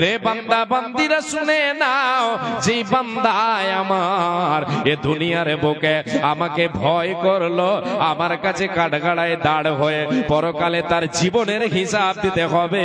রে বান্দা বান্দিরা শুনে নাও, যে বান্দায় আমার এ দুনিয়ার বুকে আমাকে ভয় করলো, আমার কাছে কাঠগড়ায় দাঁড় হয়ে পরকালে তার জীবনের হিসাব দিতে হবে,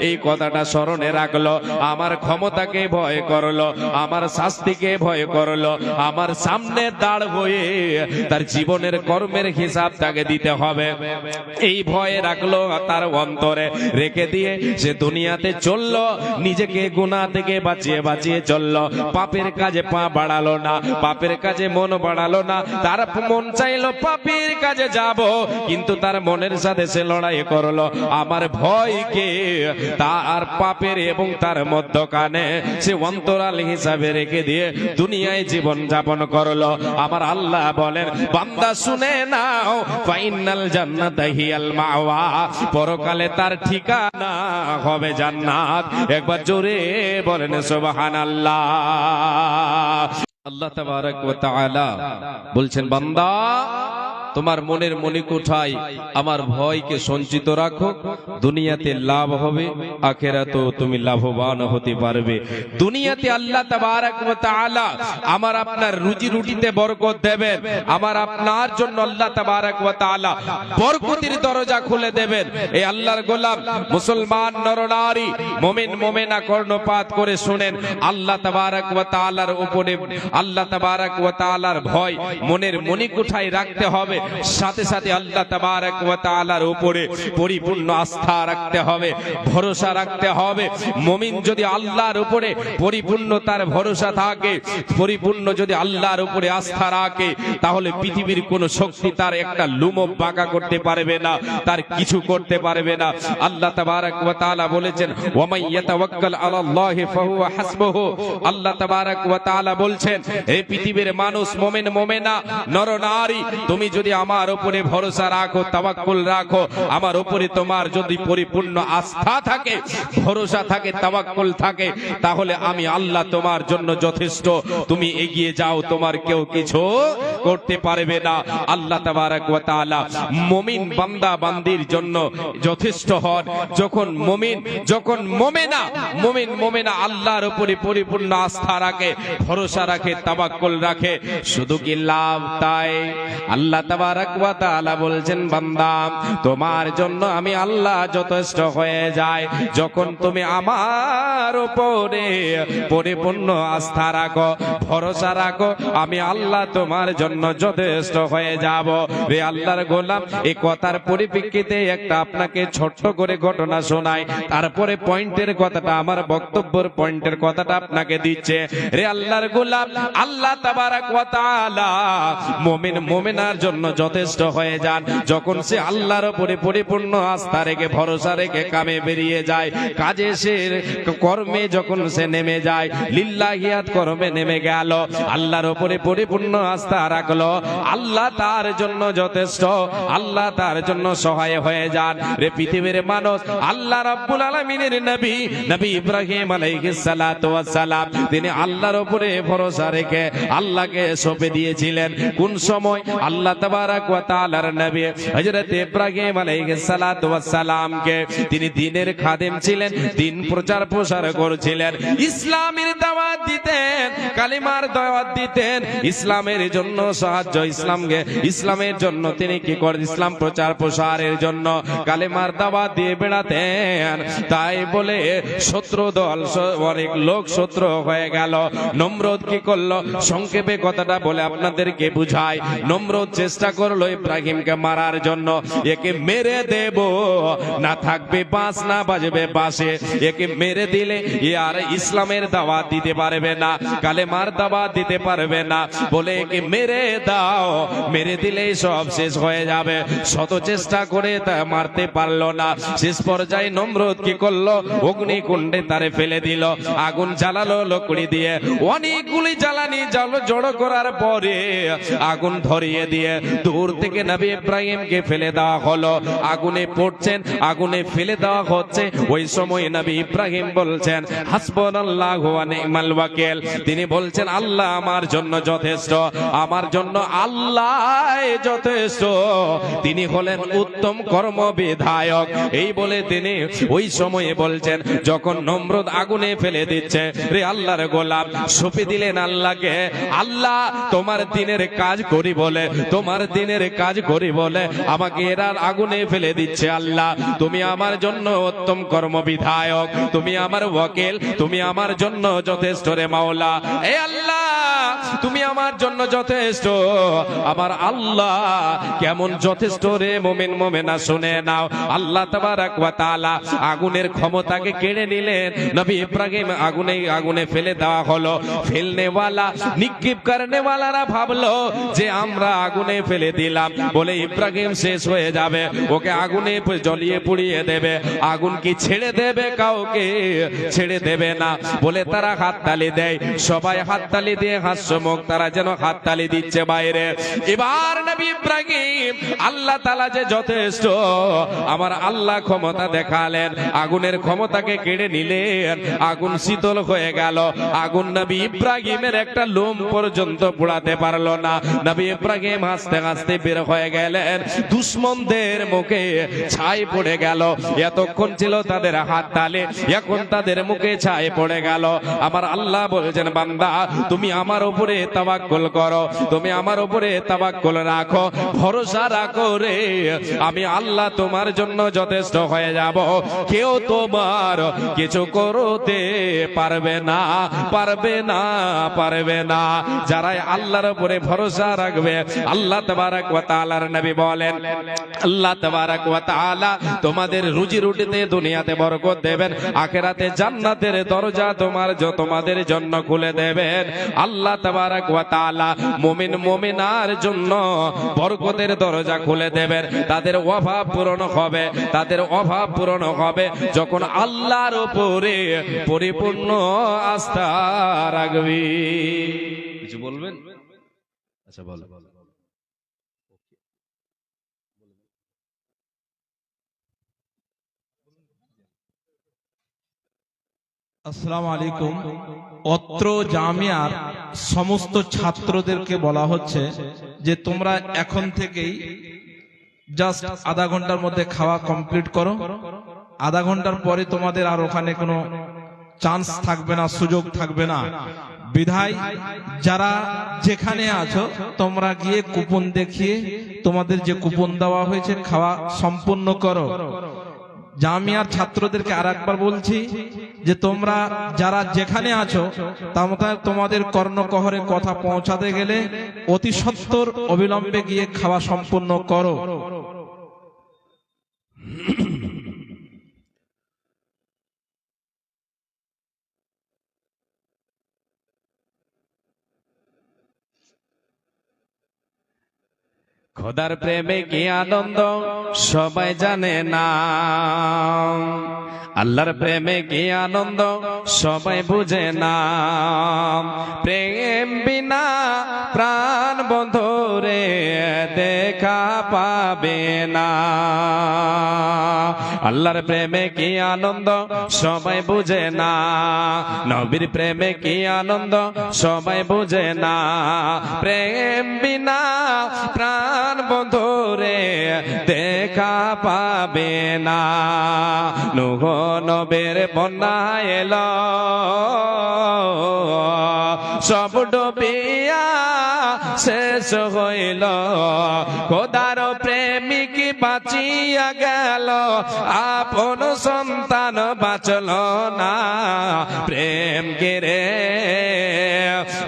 এই কথাটা স্মরণে রাখলো। আমার ক্ষমতাকে ভয় করলো, আমার শাস্তিকে ভয় করলো, আমার সামনে দাঁড় হয়ে তার জীবনের কর্মের হিসাব তাকে দিতে হবে, এই ভয়ে রাখলো তার অন্তরে। রেখে দিয়ে সে দুনিয়াতে চললো, নিজেকে গুনাহ থেকে বাঁচিয়ে বাঁচিয়ে চললো, পাপের কাজে পা বাড়ালো না, পাপের কাজে মন বাড়ালো না। তার মন চাইলো পাপের কাজে যাব, কিন্তু তার মনের সাথে সে লড়াই করলো। আমার ভয়কে তার পাপের এবং তার মধ্যখানে সে অন্তরাল হিসাবে রেখে দিয়ে দুনিয়ায় জীবন যাপন করলো। আমার আল্লাহ বলেন, বান্দা শুনে নাও, ফাইনাল জান্নাতা হিয়াল মাওয়া, পরকালে তার ঠিকানা হবে জান্নাত। একবার জোরে বলেন সুবহানাল্লাহ। আল্লাহ তাবারক ওয়া তাআলা বলছেন, বান্দা তোমার মনের মনিকোঠায় আমার ভয়কে সঞ্চিত রাখো, দুনিয়াতে লাভ হবে, আখিরাতেও তুমি লাভবান হতে পারবে। দুনিয়াতে আল্লাহ তাবারক ওয়া তাআলা আমার আপনার রুজি রুটিতে বরকত দেবেন, আমার আপনার জন্য আল্লাহ তাবারক ওয়া তাআলা বরকতের দরজা খুলে দেবেন। এই আল্লাহর গোলাম মুসলমান নরনারী মুমিন মুমিনা কর্ণপাত করে শুনেন, আল্লাহ তাবারক ওয়া তাআলার উপরে আল্লাহ তাবারক ওয়া তাআলার ভয় মনের মনিকোঠায় রাখতে হবে, সাথে সাথে আল্লাহ তাবারক ওয়া তাআলার উপরে পরিপূর্ণ আস্থা রাখতে হবে, ভরসা রাখতে হবে। মুমিন যদি আল্লাহর উপরে পরিপূর্ণ তার ভরসা থাকে, পরিপূর্ণ যদি আল্লাহর উপরে আস্থা রাখে, তাহলে পৃথিবীর কোন শক্তি তার একটা লুমও বাঁকা করতে পারবে না, তার কিছু করতে পারবে না। আল্লাহ তাবারক ওয়া তাআলা বলেছেন, ওয়া মান ইয়াতাওয়াক্কাল আলাল্লাহি ফাহুয়া হাসবুহু। আল্লাহ তাবারক ওয়া তাআলা বলছেন, হে পৃথিবীর মানুষ, মুমিন মুমিনা নরনারী, তুমি যদি আমার উপরে ভরসা রাখো, তাওয়াক্কুল রাখো, আমার উপরে তোমার যদি পরিপূর্ণ আস্থা থাকে, ভরসা থাকে, তাওয়াক্কুল থাকে, তাহলে আমি আল্লাহ তোমার জন্য যথেষ্ট। তুমি এগিয়ে যাও, তোমার কেউ কিছু করতে পারবে না। আল্লাহ তাবারক ওয়া তাআলা মুমিন বান্দা বান্দির জন্য যথেষ্ট হন। যখন মুমিন মুমিনা আল্লাহর উপরে পরিপূর্ণ আস্থা রাখে, ভরসা রাখে, তাওয়াক্কুল রাখে, শুধু কি লাভ তাই? আল্লাহ তাবারক ওয়া তাআলা বলছেন, বান্দা তোমার জন্য আমি আল্লাহ যথেষ্ট হয়ে যায়। যখন তুমি আমার উপরে পরিপূর্ণ আস্থা রাখো, ভরসা রাখো, আমি আল্লাহ তোমার জন্য যথেষ্ট হয়ে যাব। রে আল্লাহর গোলাম, এই কথার পরিপ্রেক্ষিতে একটা আপনাকে ছোট্ট করে ঘটনা শোনাই, তারপরে পয়েন্টের কথাটা, আমার বক্তব্যের পয়েন্টের কথাটা আপনাকে দিচ্ছে। রে আল্লাহর গোলাম, আল্লাহ তাবারক ওয়া তাআলা মুমিন মুমিনার জন্য যথেষ্ট হয়ে যান যখন সে আল্লাহর উপরে পরিপূর্ণ আস্থা রেখে, ভরসা রেখে কামে বেরিয়ে যায়, কাজে সে কর্মে যখন সে নেমে যায়, লিল্লাহিয়াত কর্মে নেমে গেল, আল্লাহর উপরে পরিপূর্ণ আস্থা রাখলো, আল্লাহ তার জন্য যথেষ্ট, আল্লাহ তার জন্য সহায় হয়ে যান। রে পৃথিবীর মানুষ, আল্লাহ রাব্বুল আলামিনের নবী ইব্রাহিম আলাইহিস সালাতু ওয়াস সালাম, তিনি আল্লাহর উপরে ভরসা রেখে আল্লাহকে সঁপে দিয়েছিলেন। কোন সময়? আল্লাহ তাবারক ওয়া তাআলার নবী হযরত ইব্রাহিম আলাইহিস সালাতু ওয়াস সালামকে, তিনি দ্বীনের খাদেম ছিলেন, দ্বীন প্রচার প্রসার করেছিলেন, ইসলামের দাওয়াত দিতেন, কালিমার দাওয়াত দিতেন, ইসলামের জন্য সাহায্য, ইসলামের জন্য তিনি কি করেন, ইসলাম প্রচার প্রসারের জন্য কালিমার দাওয়াত দিয়ে বেড়াতেন। তাই বলে শত্রু দল, অনেক লোক শত্রু হয়ে গেল। নমরুদ কি করলো? সংক্ষেপে কথাটা বলে আপনাদেরকে বুঝায়। নমরুদ চেষ্টা করলো ইব্রাহিমকে মারার জন্য, একে মেরে দেব, না থাকবে বাঁশ, না বাজবে বাঁশে, একে মেরে দিলে এ আর ইসলামের দাওয়াত দিতে পারবে না, কালেমার দাওয়াত দিতে পারবে না, বলে একে মেরে দাও, মেরে দিলেই সব শেষ হয়ে যাবে। শত চেষ্টা করে তা মারতে পারলো না। শেষ পর্যায়ে নমরুদ কি করলো? অগ্নিকুণ্ডে তারে ফেলে দিল, আগুন জ্বালালো লকড়ি দিয়ে, অনেকগুলি জ্বালানি জড়ো করার পরে আগুন ধরিয়ে দিয়ে দূর থেকে নবী ইব্রাহিমকে ফেলে দেওয়া হলো, আগুনে পড়ছেন, আগুনে ফেলে দেওয়া হচ্ছে। ওই সময় নবী ইব্রাহিম বলছেন হাসবুনাল্লাহু ওয়া নি'মাল ওয়াকিল। তিনি বলছেন আল্লাহ আমার জন্য যথেষ্ট, আমার জন্য আল্লাহ যথেষ্ট, তিনি হলেন উত্তম কর্মবিধায়ক। এই বলে তিনি ওই সময়ে বলছেন, যখন নমরুদ আগুনে ফেলে দিচ্ছে, রে আল্লাহর গোলাম সঁপে দিলেন আল্লাহকে, আল্লাহ তোমার দিনের কাজ করি বলে, তোমার দিনের কাজ করি বলে আমাকে এরা আগুনে ফেলে দিচ্ছে। আল্লাহ তুমি আমার জন্য উত্তম কর্মবিধায়ক, তুমি আমার ওয়াকিল, তুমি আমার জন্য যথেষ্ট রে মাওলা। এ আল্লাহ তুমি আমার জন্য যথেষ্ট। আমার আল্লাহ কেমন যথেষ্ট রে মুমিন মুমিনা, শুনে নাও। আল্লাহ তাবারক ওয়া তাআলা আগুনের ক্ষমতাকে কেড়ে নিলেন। নবী ইব্রাহিম আগুনে ফেলে দেওয়া হলো। ফেলনেওয়ালা নিক্ষেপ করনেওয়ালারা ভাবলো যে আমরা আগুনে ফেলে দিলাম বলে ইব্রাহিম শেষ হয়ে যাবে, ওকে আগুনে জ্বলিয়ে পুড়িয়ে দেবে। আগুন কি ছেড়ে দেবে? কাউকে ছেড়ে দেবে না বলে তারা হাততালি দেয়। সবাই হাততালি দিয়ে হাস্যমুখ, তারা যেন হাততালি দিচ্ছে বাইরে। এবার নবী ইব্রাহিম আল্লাহ তাআলা যে যথেষ্ট, আমার আল্লাহ ক্ষমতা দেখালেন, আগুনের ক্ষমতাকে কেড়ে নিলেন। আগুন শীতল হয়ে গেল। আগুন নবী ইব্রাহিমের একটা লোম পর্যন্ত পোড়াতে পারলো না। নবী ইব্রাহিম হাসতে হাসতে বের হয়ে গেলেন। দুশমনদের মুখে ছাই পড়ে গেল। এতক্ষণ ছিল তাদের হাততালি, এখন তাদের মুখে ছাই পড়ে গেল। আমার আল্লাহ বলছেন বান্দা তুমি আমার উপরে তাওয়াক্কুল করো, তুমি আমার উপরে তাওয়াক্কুল রাখো, ভরসা রাখো রে, আমি আল্লাহ তোমার জন্য যথেষ্ট হয়ে যাব। কেউ তোমার কিছু করতে পারবে না, পারবে না, পারবে না। যারা আল্লাহর উপরে ভরসা রাখবে, আল্লাহ তাবারক ওয়া তাআলার নবী বলেন আল্লাহ তাবারক ওয়া তাআলা তোমাদের রুজি রুটিতে দুনিয়াতে বরকত দেবেন, আখিরাতে জান্নাতের দরজা তোমাদের জন্য খুলে দেবেন। আল্লাহ তাবারক ওয়া তাআলা মুমিন মুমিনার জন্য বরকতের দরজা খুলে দেবেন। তাদের অভাব পূরণ হবে, তাদের অভাব পূরণ হবে যখন আল্লাহর উপরে পরিপূর্ণ আস্থা রাখবি। কিছু বলবেন? আচ্ছা বল। আসসালামু আলাইকুম। অত্র জামিয়ার সমস্ত ছাত্রদেরকে বলা হচ্ছে যে তোমরা এখন থেকেই জাস্ট আধা ঘন্টার মধ্যে খাওয়া কমপ্লিট করো। আধা ঘন্টার পরে তোমাদের আর ওখানে কোনো চান্স থাকবে না, সুযোগ থাকবে না। বিধায় যারা যেখানে আছো তোমরা গিয়ে কুপন দেখিয়ে তোমাদের যে কুপন দেওয়া হয়েছে খাওয়া সম্পূর্ণ করো। জামিয়ার ছাত্রদেরকে আরেকবার বলছি যে তোমরা যারা যেখানে আছো তোমাদের কর্ণকহরে কথা পৌঁছাতে গেলে অতি সত্বর অবিলম্বে গিয়ে খাওয়া সম্পূর্ণ করো। খোদার প্রেমে কি আনন্দ সবাই জানে না, আল্লাহর প্রেমে কি আনন্দ সবাই বুঝে না। প্রেম বিনা প্রাণ বন্ধুরে দেখা পাবে না। আল্লাহর প্রেমে কি আনন্দ সবাই বুঝে না, নবীর প্রেমে কি আনন্দ সবাই বুঝে না। প্রেম বিনা প্রাণ বন্ধুরে দেখা পাবে না। নূহ নবীর বন্যা এলো, সব ডুবিয়া শেষ হইল। খোদার প্রেমিক বাঁচিয়া গেল, আপন সন্তান বাঁচল না। প্রেম গেরে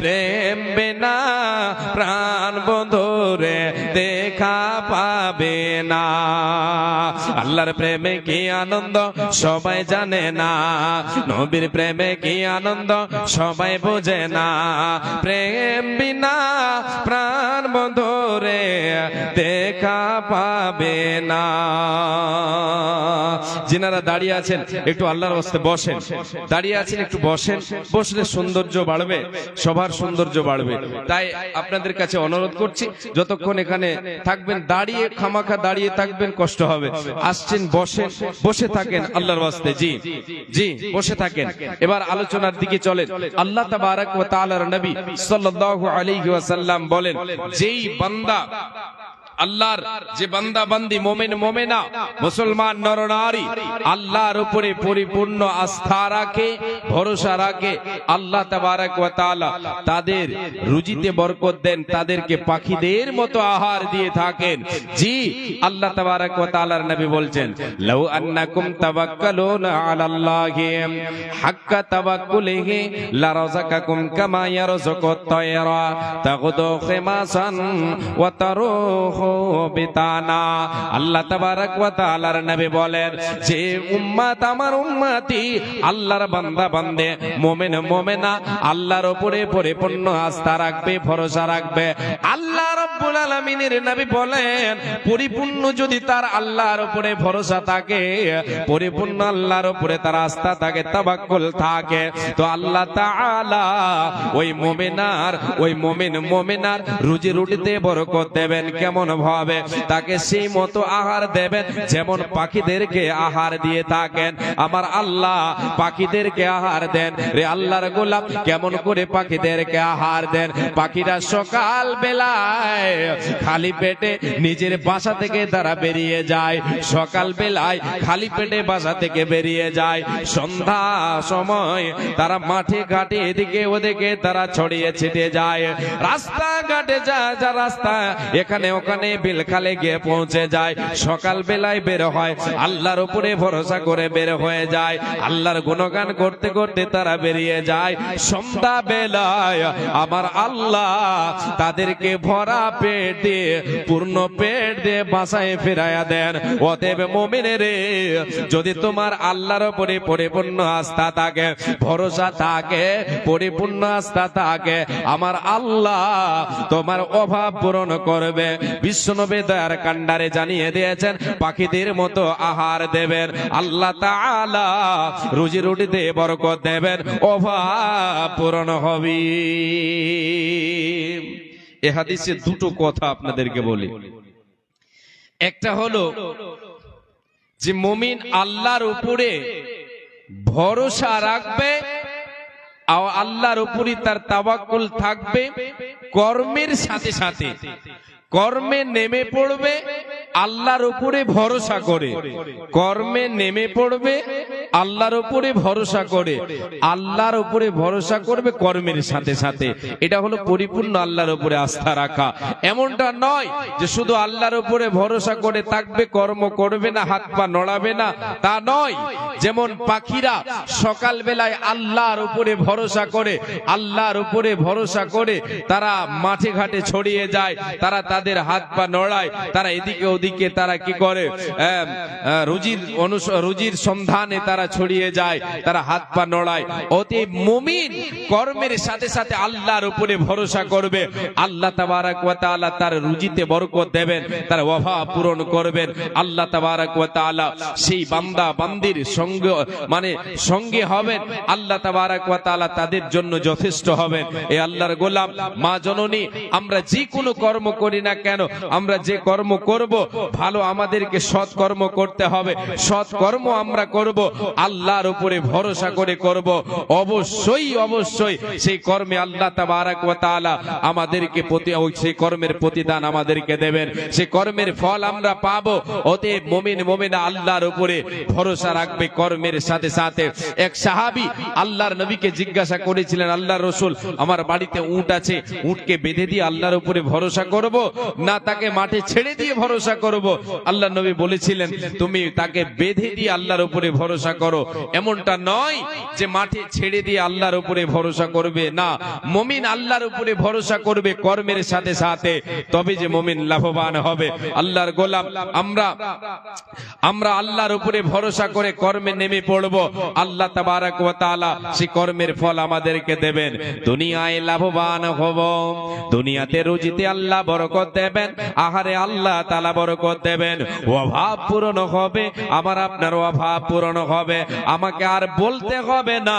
প্রেম বিনা প্রাণ বন্ধুরে দেখা পাবে না। আল্লাহর প্রেমে কি আনন্দ সবাই জানে না, নবীর প্রেমে কি আনন্দ সবাই বোঝে না। প্রেম বিনা প্রাণ মধুরে দেখা পাবে না। যিনারা দাঁড়িয়ে আছেন একটু আল্লাহর রাস্তায় বসেন, দাঁড়িয়ে আছেন একটু বসেন, বসলে সৌন্দর্য বাড়বে, সবার সৌন্দর্য বাড়বে। তাই আপনাদের কাছে অনুরোধ করছি, যতক্ষণ এখানে থাকবেন দাঁড়িয়ে খামাখা দাঁড়িয়ে থাকবেন কষ্ট হবে। আসছেন বসেন, বসে থাকেন আল্লাহর রাস্তায়। জি জি বসে থাকেন। এবার আলোচনার দিকে চলেন। আল্লাহ তাবারক ওয়া তাআলার নবী সাল্লাল্লাহু আলাইহি ওয়াসাল্লাম বলেন, যেই বান্দা আল্লাহর যে বান্দা বান্দি মোমেন মোমেনা মুসলমান নরনারী আল্লাহর উপরে পরিপূর্ণ আস্থা রাখে, ভরসা রাখে, আল্লাহ তাবারক ওয়া তাআলা তাদের রুজিতে বরকত দেন, তাদেরকে পাখিদের মতো আহার দিয়ে থাকেন। জি আল্লাহ তাবারক ওয়া তাআলার নবী বলছেন, লাউ আন্নাকুম তাওয়াক্কালুনা আলাল্লাহি হাক্কা তাওয়াক্কুলিহি লারাযাকাকুম কামা ইয়ারযুকুত তায়রা তাগুদু খিমাসান ওয়া তারুহু বিতানা। আল্লাহ তাবারক ওয়া তাআলার নবী বলেন, যে উম্মত আমার উম্মতি আল্লাহর বান্দা বান্দে মুমিন মুমিনা আল্লাহর উপরে পরিপূর্ণ আস্থা রাখবে, ভরসা রাখবে। আল্লাহ রাব্বুল আলামিনের নবী বলেন, পরিপূর্ণ যদি তার আল্লাহর উপরে ভরসা থাকে, পরিপূর্ণ আল্লাহর উপরে তার আস্থা থাকে, তাওয়াক্কুল থাকে, তো আল্লাহ তাআলা ওই মুমিনার ওই মুমিন মুমিনার রুজি রুটিতে বরকত দেবেন। কেমন ভাবে? তাকে সেই মতো আহার দেবেন যেমন পাখিদেরকে আহার দিয়ে থাকেন। আমার আল্লাহ পাখিদেরকে আহার দেন। রে আল্লাহর গোলাম, কেমন করে পাখিদেরকে আহার দেন? পাখিরা সকাল বেলায় খালি পেটে নিজের বাসা থেকে তারা বেরিয়ে যায়, সকাল বেলায় খালি পেটে বাসা থেকে বেরিয়ে যায়, সন্ধ্যা সময় তারা মাঠে ঘাটে এদিকে ওদিকে তারা ছড়িয়ে ছিটিয়ে যায়, রাস্তাঘাটে যা যা রাস্তা এখানে ওখানে বিল খালে গিয়ে পৌঁছে যায়, সকাল বেলায় বের হয়, আল্লাহর উপরে ভরসা করে বের হয়ে যায়, আল্লাহর গুণগান করতে করতে তারা বেরিয়ে যায়, সন্ধ্যা বেলায় আমার আল্লাহ তাদেরকে ভরা পেট দিয়ে পূর্ণ পেট দিয়ে বাসায় ফেরাইয়া দেন। অতএব মুমিনের, যদি তোমার আল্লাহর উপরে পরিপূর্ণ আস্থা থাকে, ভরসা থাকে, পরিপূর্ণ আস্থা থাকে, আমার আল্লাহ তোমার অভাব পূরণ করবে। বিশ্বনবী দয়ার কান্ডারে জানিয়ে দিয়েছেন, পাখিদের মতো আহার দেবেন, আল্লাহ তাআলা রুজি রুটিতে বরকত দেবেন, অভাব পূরণ হবে। এ হাদিসে দুটো কথা আপনাদেরকে বলি। একটা হলো যে মুমিন আল্লাহর উপরে ভরসা রাখবে, আল্লাহর উপরে তার তাওয়াক্কুল থাকবে, কর্মের সাথে সাথে কর্মে নেমে পড়বে, আল্লাহর উপরে ভরসা করে, কর্মে নেমে পড়বে, আল্লাহর উপরে ভরসা করে, আল্লাহর উপরে ভরসা করবে কর্মের সাথে সাথে। এটা হলো পরিপূর্ণ আল্লাহর উপরে আস্থা রাখা। এমনটা নয় যে শুধু আল্লাহর উপরে ভরসা করে থাকবে, কর্ম করবে না, হাত পা নড়াবে না, তা নয়। যেমন পাখিরা সকাল বেলায় আল্লাহর উপরে ভরসা করে, আল্লাহর উপরে ভরসা করে তারা মাঠে ঘাটে ছড়িয়ে যায়, তারা তাদের হাত পা নড়ায়, তারা এদিকে ওদিকে তারা কি করে, রুজির সন্ধানে তারা ছড়িয়ে যায়, তারা হাত পা নড়ায়। অতএব মুমিন কর্মের সাথে সাথে আল্লাহর উপরে ভরসা করবে, আল্লাহ তাবারক ওয়া তাআলা তার রুজিতে বরকত দেবেন, তার অভাব পূরণ করবেন। আল্লাহ তাবারক ওয়া তাআলা সেই বান্দা বান্দির সঙ্গে মানে সঙ্গে হবেন, আল্লাহ তাবারক ওয়া তাআলা তাদের জন্য যথেষ্ট হবেন। এই আল্লাহর গোলাম মা জননী, আমরা যে কোনো কর্ম করি না কেন, আমরা যে কর্ম করব ভালো, আমাদেরকে সৎ কর্ম করতে হবে, সৎ কর্ম আমরা করব, আল্লাহর উপরে ভরসা করে করব, অবশ্যই অবশ্যই সেই কর্মে আল্লাহ তাবারক ওয়া তাআলা আমাদেরকে সেই কর্মের প্রতিদান আমাদেরকে দেবেন, সেই কর্মের ফল আমরা পাবো। অতএব মুমিন মুমিনা আল্লাহর উপরে ভরসা রাখবে কর্মের সাথে সাথে। এক সাহাবী আল্লাহর নবীকে জিজ্ঞাসা করেছিলেন, আল্লাহর রাসূল, আমার বাড়িতে উট আছে, উটকে বেঁধে দিয়ে আল্লাহর উপরে ভরসা করব না তাকে মাঠে ছেড়ে দিয়ে ভরসা করব? আল্লাহর নবী বলেছিলেন, তুমি তাকে বেঁধে দিয়ে আল্লাহর উপরে ভরসা করো। এমনটা নয় যে মাঠে ছেড়ে দিয়ে আল্লাহর উপরে ভরসা করবে, না, মুমিন আল্লাহর উপরে ভরসা করবে কর্মের সাথে সাথে, তবে যে মুমিন লাভবান হবে। আল্লাহর গোলাম, আমরা আমরা আল্লাহর উপরে ভরসা করে কর্মে নেমে পড়ব, আল্লাহ তাবারক ওয়া তাআলা সেই কর্মের ফল আমাদেরকে দেবেন। দুনিয়ায় লাভবান হব, দুনিয়াতে রুজিতে আল্লাহ বরকত দেবেন, আহারে আল্লাহ তাআলা বরকত দেবেন, অভাব পূরণ হবে, আমার আপনার অভাব পূরণ হবে, আমাকে আর বলতে হবে না